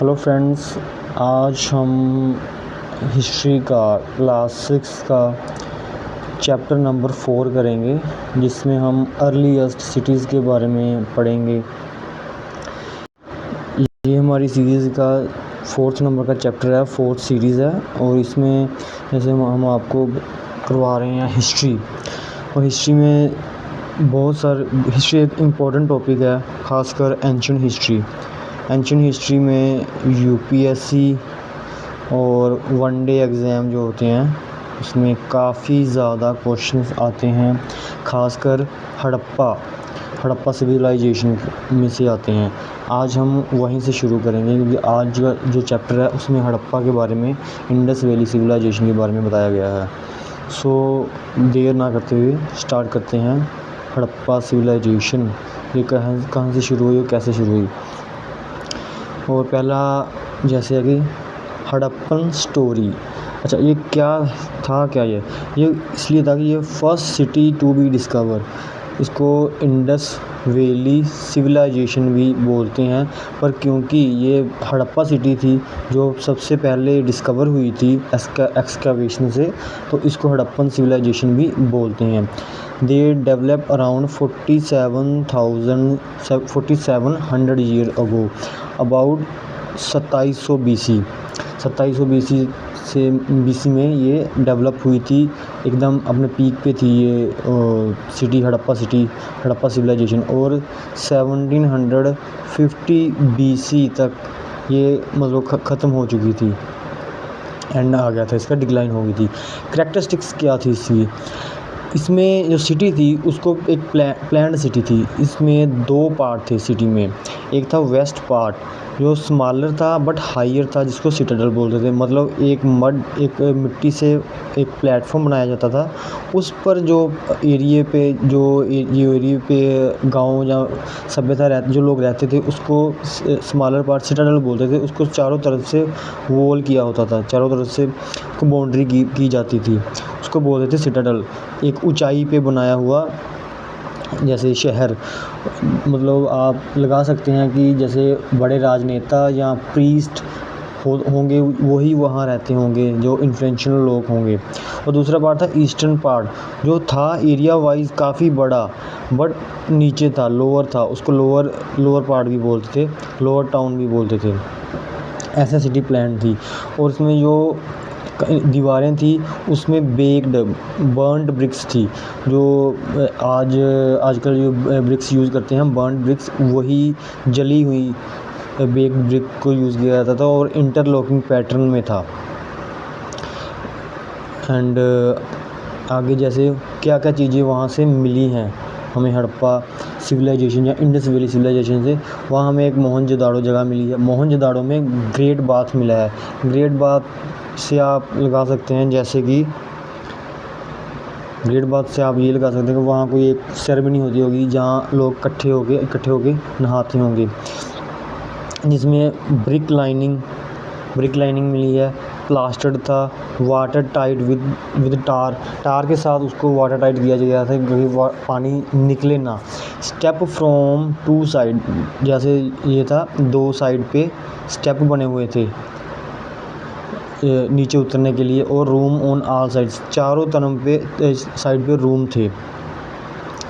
Hello friends, आज हम history का क्लास 6 का चैप्टर नंबर 4 करेंगे, जिसमें हम अर्लीस्ट सिटीज़ के बारे में पढ़ेंगे। ये हमारी सीरीज़ का 4th नंबर का चैप्टर है, 4th सीरीज़ है। और इसमें जैसे हम आपको करवा रहे हैं हिस्ट्री, और हिस्ट्री में बहुत सारे हिस्ट्री एक इम्पॉर्टेंट टॉपिक है, ख़ासकर एंशिएंट हिस्ट्री। एंशिएंट हिस्ट्री में यूपीएससी और वनडे एग्ज़ाम जो होते हैं उसमें काफ़ी ज़्यादा क्वेश्चंस आते हैं, ख़ासकर हड़प्पा सिविलाइजेशन में से आते हैं। आज हम वहीं से शुरू करेंगे, क्योंकि आज का जो चैप्टर है उसमें हड़प्पा के बारे में, इंडस वैली सिविलाइजेशन के बारे में बताया गया है। सो देर ना करते हुए स्टार्ट करते हैं। हड़प्पा सिविलाइजेशन ये कहाँ से शुरू हुई और कैसे शुरू हुई। और पहला जैसे है कि हड़प्पन स्टोरी। अच्छा, ये क्या था, क्या ये इसलिए था कि ये first city to be discover. इसको इंडस वैली सिविलाइजेशन भी बोलते हैं, पर क्योंकि ये हड़प्पा सिटी थी जो सबसे पहले डिस्कवर हुई थी एक्सकैवेशन से, तो इसको हड़प्पन सिविलाइजेशन भी बोलते हैं। They develop around 4700 year ago, about 2700 BC। 2700 BC में ये डेवलप हुई थी, एकदम अपने पीक पे थी ये सिटी, हड़प्पा सिविलाइजेशन। और 1750 BC तक ये मतलब ख़त्म हो चुकी थी, एंड आ गया था इसका, डिक्लाइन हो गई थी। करैक्टरिस्टिक्स क्या थी इसकी, इसमें जो सिटी थी उसको एक प्लान्ड सिटी थी। इसमें 2 पार्ट थे सिटी में। एक था वेस्ट पार्ट जो स्मॉलर था बट हायर था, जिसको सिटाडेल बोलते थे। मतलब एक मिट्टी से एक प्लेटफॉर्म बनाया जाता था, उस पर जो एरिया पे गांव या सभ्यता जो लोग रहते थे उसको स्मॉलर पार्ट सिटाडेल बोलते थे। उसको चारों तरफ से वॉल किया होता था, चारों तरफ से बाउंड्री की जाती थी, उसको बोलते थे सिटाडेल। एक ऊंचाई पे बनाया हुआ जैसे शहर, मतलब आप लगा सकते हैं कि जैसे बड़े राजनेता या प्रीस्ट होंगे, वही वहाँ रहते होंगे, जो इन्फ्लुएंशियल लोग होंगे। और दूसरा पार्ट था ईस्टर्न पार्ट, जो था एरिया वाइज काफ़ी बड़ा बट नीचे था, लोअर था, उसको लोअर पार्ट भी बोलते थे, लोअर टाउन भी बोलते थे। ऐसा सिटी प्लान थी। और उसमें जो दीवारें थी उसमें बर्न्ड ब्रिक्स थी, जो आजकल जो ब्रिक्स यूज़ करते हैं हम, बर्न्ड ब्रिक्स, वही जली हुई बेक्ड ब्रिक को यूज़ किया जाता था, और इंटरलॉकिंग पैटर्न में था। एंड आगे जैसे क्या क्या चीज़ें वहाँ से मिली हैं हमें हड़प्पा सिविलाइजेशन या इंडस वैली सिविलाइजेशन से। वहाँ हमें एक मोहनजोदाड़ो जगह मिली है। मोहनजोदाड़ो में ग्रेट बाथ मिला है। ग्रेट बाथ से आप लगा सकते हैं, जैसे कि ग्रेट बाथ से आप ये लगा सकते हैं कि वहाँ कोई एक सेरेमनी होती होगी जहाँ लोग इकट्ठे होके नहाते होंगे, जिसमें ब्रिक लाइनिंग मिली है, प्लास्टर्ड था, वाटर टाइट विद टार के साथ उसको वाटर टाइट किया गया था क्योंकि पानी निकले ना। स्टेप फ्रॉम 2 साइड, जैसे ये था 2 साइड पे स्टेप बने हुए थे नीचे उतरने के लिए। और रूम ऑन ऑल साइड्स, चारों तरफ पे साइड पे रूम थे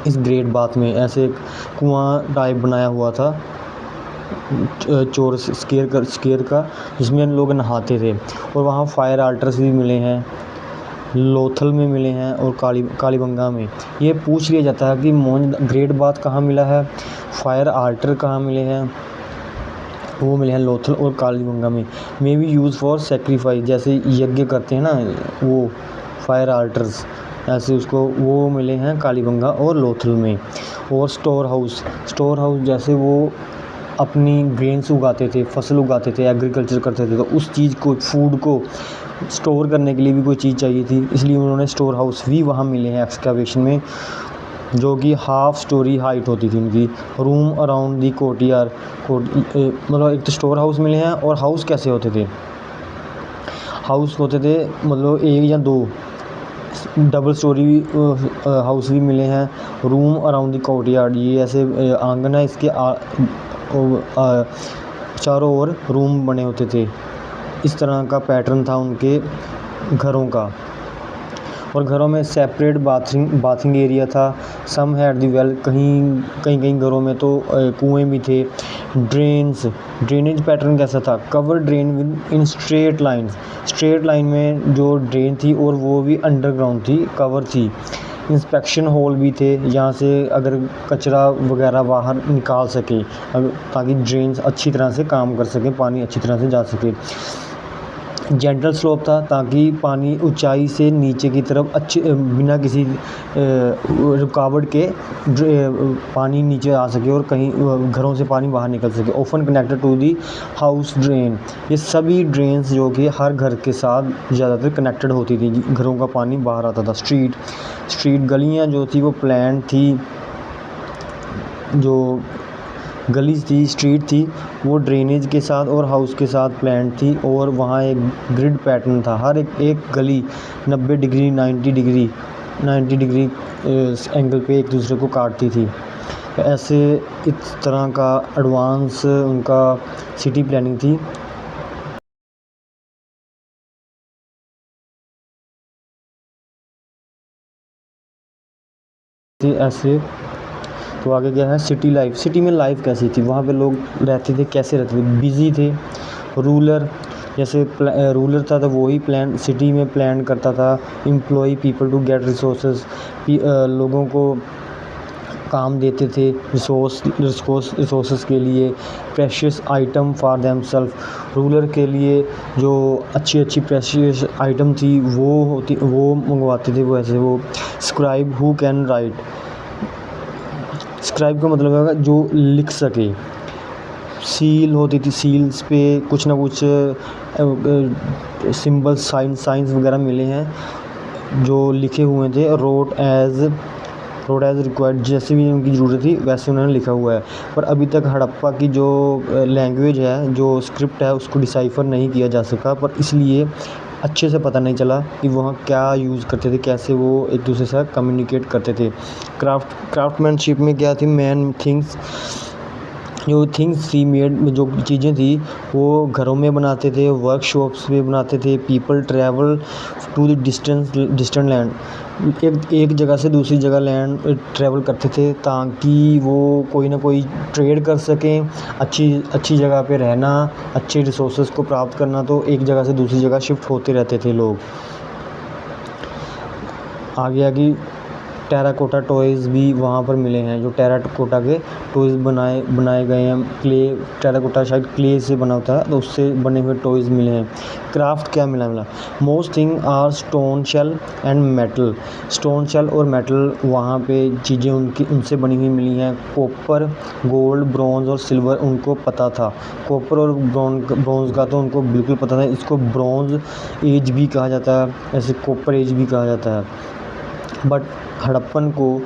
इस ग्रेट बाथ में। ऐसे एक कुआं टाइप बनाया हुआ था, चौरस स्केयर का, जिसमें लोग नहाते थे। और वहाँ फायर आल्टर्स भी मिले हैं, लोथल में मिले हैं और कालीबंगा में। ये पूछ लिया जाता है कि ग्रेट बाथ कहाँ मिला है, फायर आल्टर कहाँ मिले हैं, वो मिले हैं लोथल और कालीबंगा में। May be use for sacrifice, जैसे यज्ञ करते हैं ना वो फायर आल्टर्स, ऐसे उसको वो मिले हैं कालीबंगा और लोथल में। और स्टोर हाउस जैसे वो अपनी ग्रेन्स उगाते थे, फसल उगाते थे, एग्रीकल्चर करते थे, तो उस चीज़ को, फूड को स्टोर करने के लिए भी कोई चीज़ चाहिए थी, इसलिए उन्होंने स्टोर हाउस भी वहाँ मिले हैं एक्सकैवेशन में, जो कि हाफ स्टोरी हाइट होती थी उनकी। रूम अराउंड दी कोर्टयार्ड, मतलब एक तो स्टोर हाउस मिले हैं। और हाउस कैसे होते थे, हाउस होते थे मतलब 1 या 2 डबल स्टोरी हाउस भी मिले हैं। रूम अराउंड द कोर्टयार्ड, ये ऐसे आंगन है इसके चारों ओर रूम बने होते थे। इस तरह का पैटर्न था उनके घरों का। और घरों में सेपरेट बाथिंग एरिया था। सम हैड द वेल, कहीं घरों में तो कुएँ भी थे। ड्रेनेज पैटर्न कैसा था? Cover drain with in straight line में जो ड्रेन थी और वो भी अंडरग्राउंड थी, कवर थी। इंस्पेक्शन होल भी थे, जहाँ से अगर कचरा वगैरह बाहर निकाल सके, ताकि ड्रेन्स अच्छी तरह से काम कर सके, पानी अच्छी तरह से जा सके। जेंटल स्लोप था, ताकि पानी ऊंचाई से नीचे की तरफ बिना किसी रुकावट के पानी नीचे आ सके और कहीं घरों से पानी बाहर निकल सके। Often connected to the house drain, ये सभी ड्रेन्स जो कि हर घर के साथ ज़्यादातर कनेक्टेड होती थी, घरों का पानी बाहर आता था। स्ट्रीट गलियाँ जो थी वो प्लान थी, जो गली थी, स्ट्रीट थी, वो ड्रेनेज के साथ और हाउस के साथ प्लान थी। और वहाँ एक ग्रिड पैटर्न था, हर एक गली 90 डिग्री 90 डिग्री एंगल पे एक दूसरे को काटती थी। ऐसे इस तरह का एडवांस उनका सिटी प्लानिंग थी। ऐसे तो आगे क्या है, सिटी में लाइफ कैसी थी, वहाँ पे लोग रहते थे, कैसे रहते थे? बिज़ी थे। रूलर रूलर था तो वही प्लान सिटी में प्लान करता था। Employ people to get resources, लोगों को काम देते थे रिसोर्सेज के लिए। Precious item for themselves, ruler के लिए जो अच्छी प्रेशियस आइटम थी वो मंगवाते थे। वो ऐसे वो scribe who can write, scribe का मतलब है जो लिख सके। सील होती थी, सील्स पे कुछ ना कुछ सिंबल साइंस वगैरह मिले हैं जो लिखे हुए थे। रोड एज रिक्वायर्ड, जैसे भी उनकी ज़रूरत थी वैसे उन्होंने लिखा हुआ है। पर अभी तक हड़प्पा की जो लैंग्वेज है, जो स्क्रिप्ट है, उसको डिसाइफर नहीं किया जा सका, पर इसलिए अच्छे से पता नहीं चला कि वहाँ क्या यूज़ करते थे, कैसे वो एक दूसरे से कम्युनिकेट करते थे। क्राफ्टमैनशिप में क्या थी? मेन थिंग्स थी मेड में, जो चीज़ें थी वो घरों में बनाते थे, वर्कशॉप्स में बनाते थे। People travel to the distant land, एक जगह से दूसरी जगह लैंड ट्रैवल करते थे, ताकि वो कोई ना कोई ट्रेड कर सकें। अच्छी जगह पे रहना, अच्छे रिसोर्सेज को प्राप्त करना, तो एक जगह से दूसरी जगह शिफ्ट होते रहते थे लोग। आगे टेराकोटा टॉयज़ भी वहाँ पर मिले हैं, जो टेराकोटा के टॉयज़ बनाए गए हैं। टेराकोटा शायद क्ले से बना होता है, तो उससे बने हुए टॉयज़ मिले हैं। क्राफ्ट क्या मिला? Most thing are stone shell and metal, stone shell और मेटल वहाँ पे चीज़ें उनसे बनी हुई मिली हैं। कॉपर, गोल्ड, ब्रॉन्ज और सिल्वर उनको पता था। कॉपर और ब्रॉन्ज का तो उनको बिल्कुल पता था। इसको ब्रॉन्ज एज भी कहा जाता है, ऐसे कॉपर एज भी कहा जाता है। बट हड़प्पन को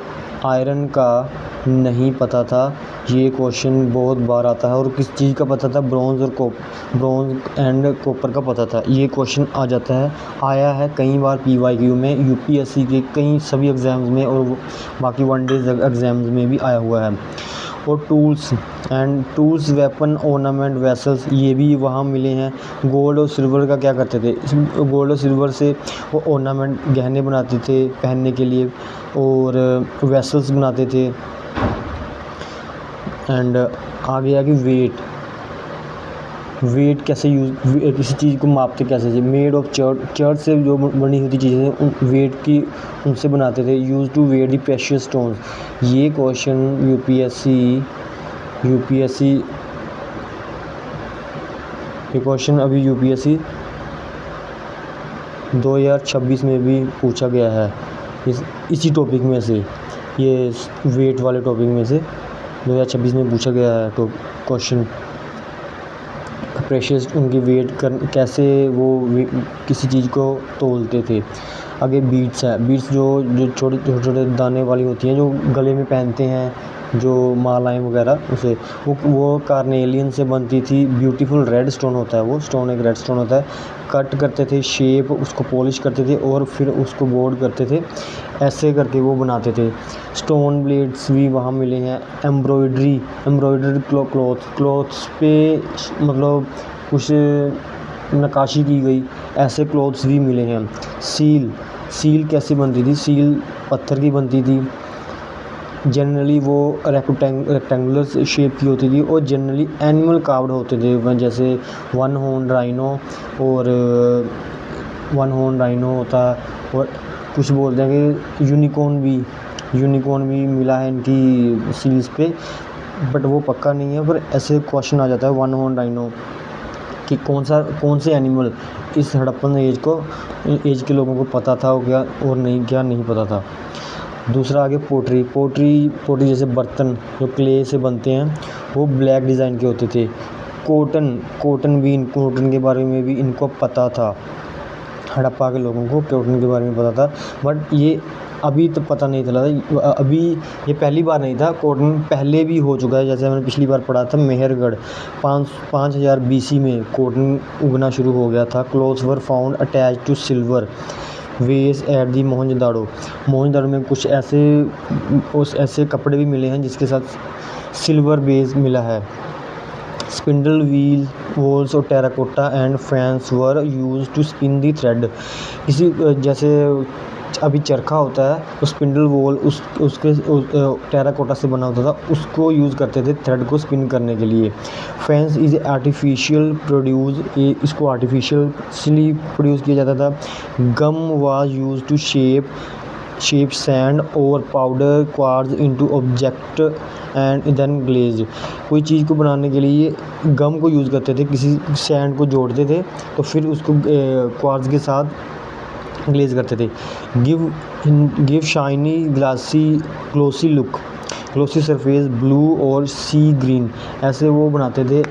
आयरन का नहीं पता था। ये क्वेश्चन बहुत बार आता है। और किस चीज़ का पता था? ब्रॉन्ज एंड कॉपर का पता था। ये क्वेश्चन आ जाता है, आया है कई बार PYQ में, UPSC के कई सभी एग्ज़ाम्स में और बाकी वनडेज एग्ज़ाम्स में भी आया हुआ है। और टूल्स वेपन ऑर्नामेंट वेसल्स, ये भी वहाँ मिले हैं। गोल्ड और सिल्वर का क्या करते थे? गोल्ड और सिल्वर से वो ऑर्नामेंट, गहने बनाते थे पहनने के लिए, और वेसल्स बनाते थे। एंड आगे वेट कैसे किसी चीज़ को मापते कैसे थे? मेड ऑफ चर्च से जो बनी हुई चीज़ें वेट की उनसे बनाते थे। Use to weigh the precious stones, ये क्वेश्चन यूपीएससी 2026 में भी पूछा गया है, इसी टॉपिक में से, ये वेट वाले टॉपिक में से 2026 में पूछा गया है तो क्वेश्चन। प्रेशियस, उनकी वेट कैसे वो किसी चीज़ को तोलते थे। आगे बीट्स है, बीट्स जो छोटे छोटे दाने वाली होती हैं, जो गले में पहनते हैं जो मालाएं वगैरह उसे वो कार्नेलियन से बनती थी। ब्यूटीफुल रेड स्टोन होता है, वो स्टोन एक रेड स्टोन होता है। कट करते थे, शेप उसको पॉलिश करते थे और फिर उसको बोर्ड करते थे, ऐसे करके वो बनाते थे। स्टोन ब्लेड्स भी वहाँ मिले हैं। एम्ब्रॉयडर्ड क्लॉथ्स पे मतलब कुछ नक्काशी की गई, ऐसे क्लॉथ्स भी मिले हैं। सील कैसे बनती थी? सील पत्थर की बनती थी। जनरली वो रेक्टेंगुलर शेप की होती थी और जनरली एनिमल कार्व्ड होते थे, जैसे वन हॉर्न राइनो होता। और कुछ बोलते हैं कि यूनिकॉर्न भी मिला है इनकी सील्स पे, बट वो पक्का नहीं है। पर ऐसे क्वेश्चन आ जाता है वन हॉर्न राइनो कि कौन से एनिमल इस हड़प्पन एज के लोगों को पता था क्या और नहीं पता था। दूसरा आगे पोट्री जैसे बर्तन जो क्ले से बनते हैं, वो ब्लैक डिज़ाइन के होते थे। कॉटन के बारे में भी इनको पता था। हड़प्पा के लोगों को कॉटन के बारे में पता था, बट ये अभी तो पता नहीं चला। अभी ये पहली बार नहीं था, कॉटन पहले भी हो चुका है। जैसे मैंने पिछली बार पढ़ा था, मेहरगढ़ 5000 BC में कॉटन उगना शुरू हो गया था। Clothes were found attached to silver vase at the Mohenjodaro में कुछ ऐसे कपड़े भी मिले हैं जिसके साथ सिल्वर बेस मिला है। स्पिंडल व्हील वॉल्स और terracotta and faience were use to spin the thread. इसी जैसे अभी चरखा होता है, तो स्पिंडल वॉल उसके टेराकोटा से बना होता था, उसको यूज़ करते थे थ्रेड को स्पिन करने के लिए। फैंस इज़ आर्टिफिशियल प्रोड्यूस, इसको आर्टिफिशियली प्रोड्यूस किया जाता था। Gum was use to shape sand और powder quartz into object and then glaze. कोई चीज़ को बनाने के लिए गम को यूज़ करते थे, किसी सैंड को जोड़ते थे तो फिर उसको क्वार्ट्ज के साथ ग्लेज करते थे। Give shiny glossy surface blue और सी ग्रीन, ऐसे वो बनाते थे।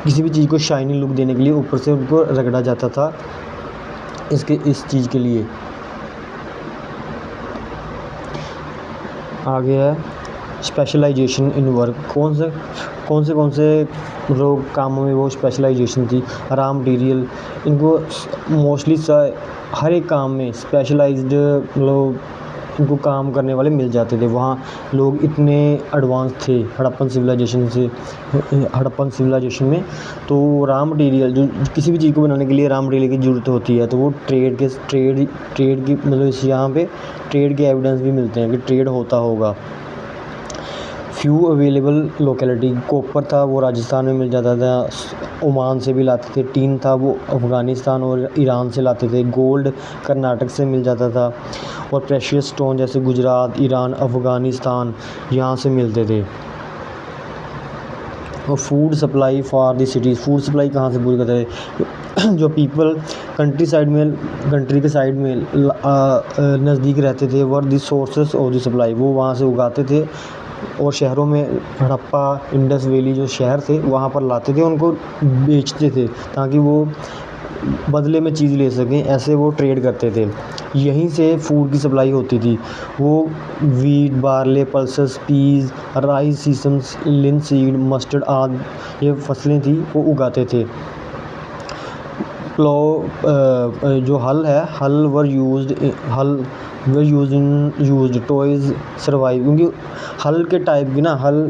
किसी भी चीज़ को शाइनी लुक देने के लिए ऊपर से उनको रगड़ा जाता था इस चीज़ के लिए। आगे है स्पेशलाइजेशन इन वर्क। कौन से मतलब कामों में वो स्पेशलाइजेशन थी। रॉ मटेरियल, इनको मोस्टली हर एक काम में स्पेशलाइज्ड मतलब इनको काम करने वाले मिल जाते थे। वहाँ लोग इतने एडवांस थे हड़प्पन सिविलाइजेशन में। तो रॉ मटेरियल, जो किसी भी चीज़ को बनाने के लिए रॉ मटेरियल की ज़रूरत होती है, तो वो ट्रेड की मतलब यहाँ पे ट्रेड के एविडेंस भी मिलते हैं कि ट्रेड होता होगा। फ्यू अवेलेबल लोकेलिटी, कॉपर था वो राजस्थान में मिल जाता था, ओमान से भी लाते थे। टीन था वो अफ़गानिस्तान और ईरान से लाते थे। गोल्ड कर्नाटक से मिल जाता था। और प्रेशियस स्टोन जैसे गुजरात, ईरान, अफ़गानिस्तान यहाँ से मिलते थे। और food supply for the cities, food supply कहाँ से पूरी करते थे? जो पीपल कंट्री के साइड में नज़दीक रहते थे, were the sources of the supply, वो वहाँ से उगाते थे और शहरों में हड़प्पा इंडस वैली जो शहर थे वहाँ पर लाते थे, उनको बेचते थे ताकि वो बदले में चीज़ ले सकें, ऐसे वो ट्रेड करते थे। यहीं से फूड की सप्लाई होती थी। वो wheat, barley, pulses, peas, rice, sesames, linseed, mustard आदि ये फसलें थी वो उगाते थे। जो हल वर यूज्ड टॉयज़ सर्वाइव, क्योंकि हल के टाइप की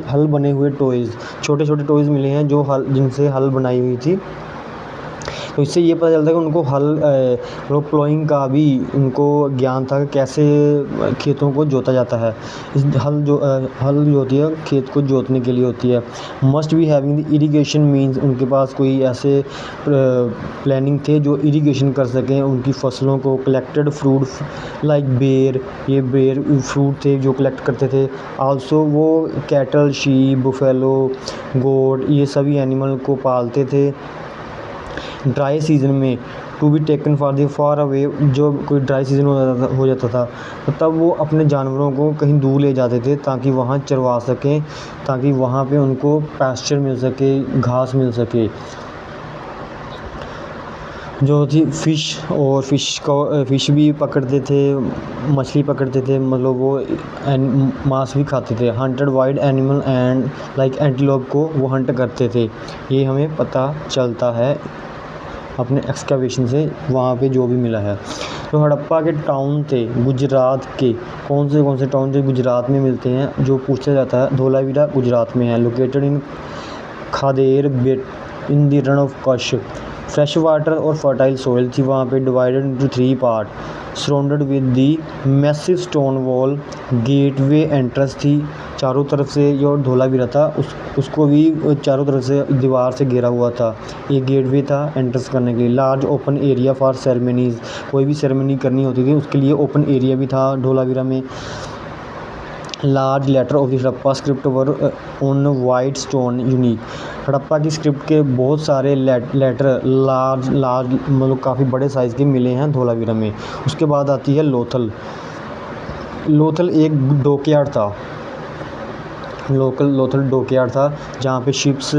हल बने हुए टॉयज़, छोटे छोटे टॉयज़ मिले हैं जिनसे हल बनाई हुई थी। तो इससे ये पता चलता है कि उनको मतलब प्लोइंग का भी उनको ज्ञान था कि कैसे खेतों को जोता जाता है। हल जो होती है खेत को जोतने के लिए होती है। Must be having the irrigation means, उनके पास कोई ऐसे प्लानिंग थे जो इरिगेशन कर सकें उनकी फसलों को। कलेक्टेड फ्रूट लाइक बेर फ्रूट थे जो कलेक्ट करते थे। आल्सो वो कैटल, शीप, बुफेलो, गोट, ये सभी एनिमल को पालते थे। ड्राई सीज़न में to be taken far away, जो कोई ड्राई सीज़न हो जाता था तो तब वो अपने जानवरों को कहीं दूर ले जाते थे ताकि वहाँ चरवा सकें, ताकि वहाँ पे उनको पैस्चर मिल सके, घास मिल सके। जो थी फ़िश, और फ़िश भी पकड़ते थे, मछली पकड़ते थे, मतलब वो मांस भी खाते थे। Hunted wild animal and like antelope को वो हंट करते थे, ये हमें पता चलता है अपने एक्सकवेशन से, वहाँ पे जो भी मिला है। तो हड़प्पा के टाउन थे गुजरात के, कौन से टाउन थे गुजरात में मिलते हैं, जो पूछा जाता है धोलावीरा गुजरात में है। Located in Khadir Bet in the Rann of Kutch. Fresh water और फर्टाइल सोइल थी वहाँ पे, divided into 3 part, surrounded with the massive stone wall. Gateway entrance थी चारों तरफ से, जो धोलावीरा था उसको भी चारों तरफ से दीवार से घेरा हुआ था। एक गेटवे था एंट्रेंस करने के लिए। Large open area for ceremonies, कोई भी सेरेमनी करनी होती थी उसके लिए ओपन एरिया भी था धोलावीरा में। Large letter of the Harappa script were on white stone unique. Harappa की स्क्रिप्ट के बहुत सारे लेटर लार्ज मतलब काफ़ी बड़े साइज़ के मिले हैं धोलावीरा में। उसके बाद आती है लोथल। लोथल एक डॉकयार्ड था, लोथल डॉकयार्ड था जहाँ पे शिप्स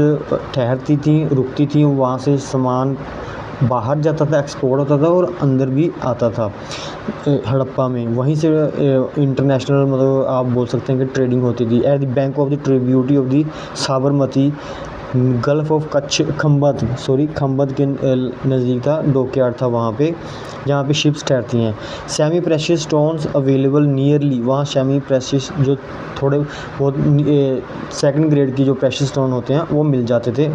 ठहरती थी, रुकती थी, वहाँ से सामान बाहर जाता था, एक्सपोर्ट होता था और अंदर भी आता था हड़प्पा में। वहीं से इंटरनेशनल मतलब आप बोल सकते हैं कि ट्रेडिंग होती थी। At the bank of the tributary of the Sabarmati, gulf of Kutch, Khambhat के नज़दीक था डॉकयार्ड था वहाँ पे, जहाँ पे शिप्स ठहरती हैं। Semi precious stones available nearly, वहाँ सेमी प्रेशियस जो थोड़े बहुत सेकंड ग्रेड की जो प्रेशियस स्टोन होते हैं वो मिल जाते थे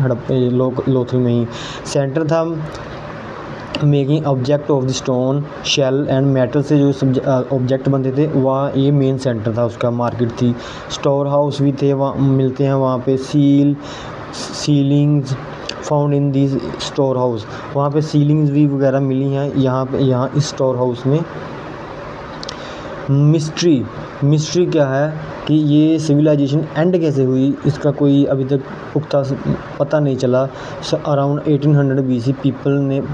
लोथल में ही। सेंटर था making object of the stone shell and metal से जो ऑब्जेक्ट बनते थे, वहाँ ये मेन सेंटर था उसका, मार्केट थी। स्टोर हाउस भी थे वहाँ, मिलते हैं वहाँ पे। Ceilings found in the store house, वहाँ पे सीलिंग्स भी वगैरह मिली हैं यहाँ इस स्टोर हाउस में। मिस्ट्री क्या है कि ये सिविलाइजेशन एंड कैसे हुई, इसका कोई अभी तक पुख्ता पता नहीं चला। अराउंड 1800 BC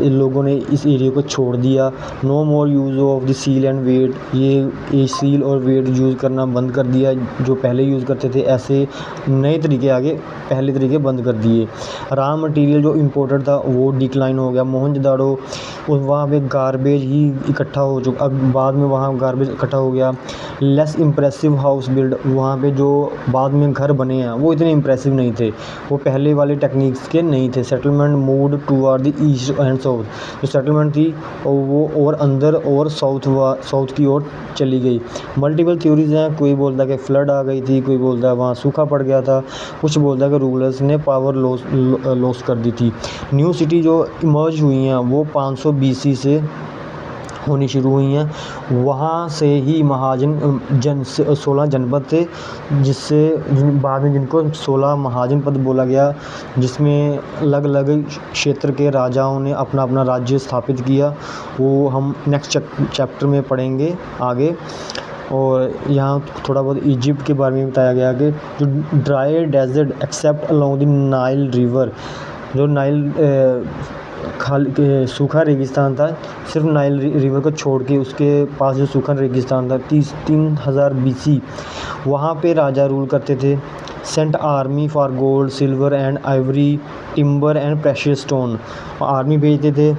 लोगों ने इस एरिया को छोड़ दिया। No more use of the seal and weight, ये सील और वेट यूज़ करना बंद कर दिया, जो पहले यूज़ करते थे ऐसे नए तरीके आगे पहले तरीके बंद कर दिए। रॉ मटेरियल जो इम्पोर्टेड था वो डिक्लाइन हो गया। मोहनजोदड़ो, वहाँ पे गार्बेज ही इकट्ठा हो चुका, अब बाद में वहाँ गार्बेज इकट्ठा हो गया। लेस इम्प्रेसिव हाउस बिल्ड, वहाँ पे जो बाद में घर बने हैं वो इतने इम्प्रेसिव नहीं थे, वो पहले वाले टेक्निक्स के नहीं थे। Settlement moved toward the east and south, जो सेटलमेंट थी वो और अंदर और साउथ की ओर चली गई। मल्टीपल थ्योरीज हैं, कोई बोलता है कि फ्लड आ गई थी, कोई बोलता है वहाँ सूखा पड़ गया था, कुछ बोलता है कि रूलर्स ने पावर लॉस कर दी थी। न्यू सिटी जो इमर्ज हुई हैं वो 500 BC से होनी शुरू हुई हैं। वहाँ से ही महाजन 16 जनपद थे, जिससे बाद में जिनको 16 महाजन पद बोला गया, जिसमें अलग अलग क्षेत्र के राजाओं ने अपना अपना राज्य स्थापित किया। वो हम नेक्स्ट चैप्टर में पढ़ेंगे आगे। और यहाँ थोड़ा बहुत इजिप्ट के बारे में बताया गया कि जो dry desert except along the Nile river, जो नाइल सूखा रेगिस्तान था, सिर्फ नाइल रिवर को छोड़ के उसके पास जो सूखा रेगिस्तान था 3000 BC, वहाँ पे राजा रूल करते थे। Sent army for gold silver and ivory timber and precious stone, army भेजते थे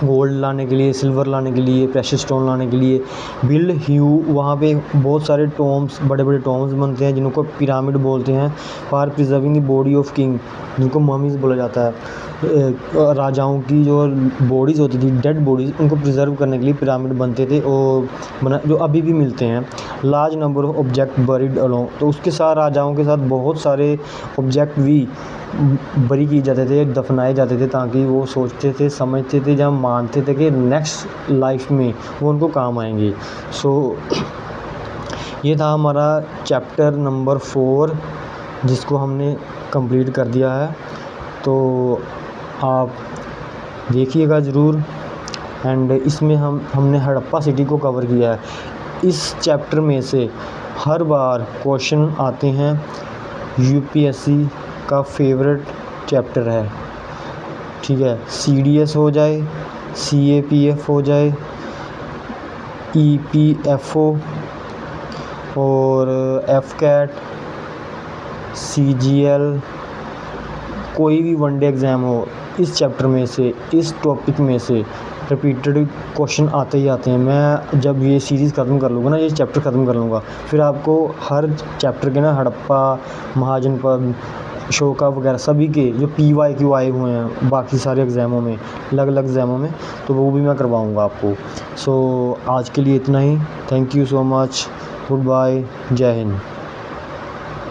गोल्ड लाने के लिए, सिल्वर लाने के लिए, प्रेशियस स्टोन लाने के लिए। बिल्ड ह्यू, वहाँ पे बहुत सारे टॉम्स, बड़े बड़े टॉम्स बनते हैं जिनको पिरामिड बोलते हैं। For preserving the body of king, जिनको ममीज बोला जाता है, राजाओं की जो बॉडीज़ होती थी, डेड बॉडीज़, उनको प्रिजर्व करने के लिए पिरामिड बनते थे और जो अभी भी मिलते हैं। Large number of object buried along, तो उसके साथ राजाओं के साथ बहुत सारे ऑब्जेक्ट भी बरी किए जाते थे, दफनाए जाते थे, ताकि वो सोचते थे, समझते थे, जब मानते थे कि नेक्स्ट लाइफ में वो उनको काम आएंगे। ये था हमारा चैप्टर नंबर 4, जिसको हमने कंप्लीट कर दिया है। तो आप देखिएगा ज़रूर। एंड इसमें हमने हड़प्पा सिटी को कवर किया है। इस चैप्टर में से हर बार क्वेश्चन आते हैं, UPSC का फेवरेट चैप्टर है, ठीक है। CDS हो जाए, CAPF हो जाए, EPFO और FCAT, CGL, कोई भी वनडे एग्ज़ाम हो, इस चैप्टर में से, इस टॉपिक में से रिपीटेड क्वेश्चन आते ही आते हैं। मैं जब ये सीरीज़ ख़त्म कर लूँगा ना, ये चैप्टर ख़त्म कर लूँगा, फिर आपको हर चैप्टर के ना हड़प्पा, महाजनपद, शोका वगैरह सभी के जो PYQ आए हुए हैं बाकी सारे एग्ज़ामों में, अलग अलग एग्ज़ामों में, तो वो भी मैं करवाऊँगा आपको। सो आज के लिए इतना ही। Thank you so much. Good bye. Jai Hind.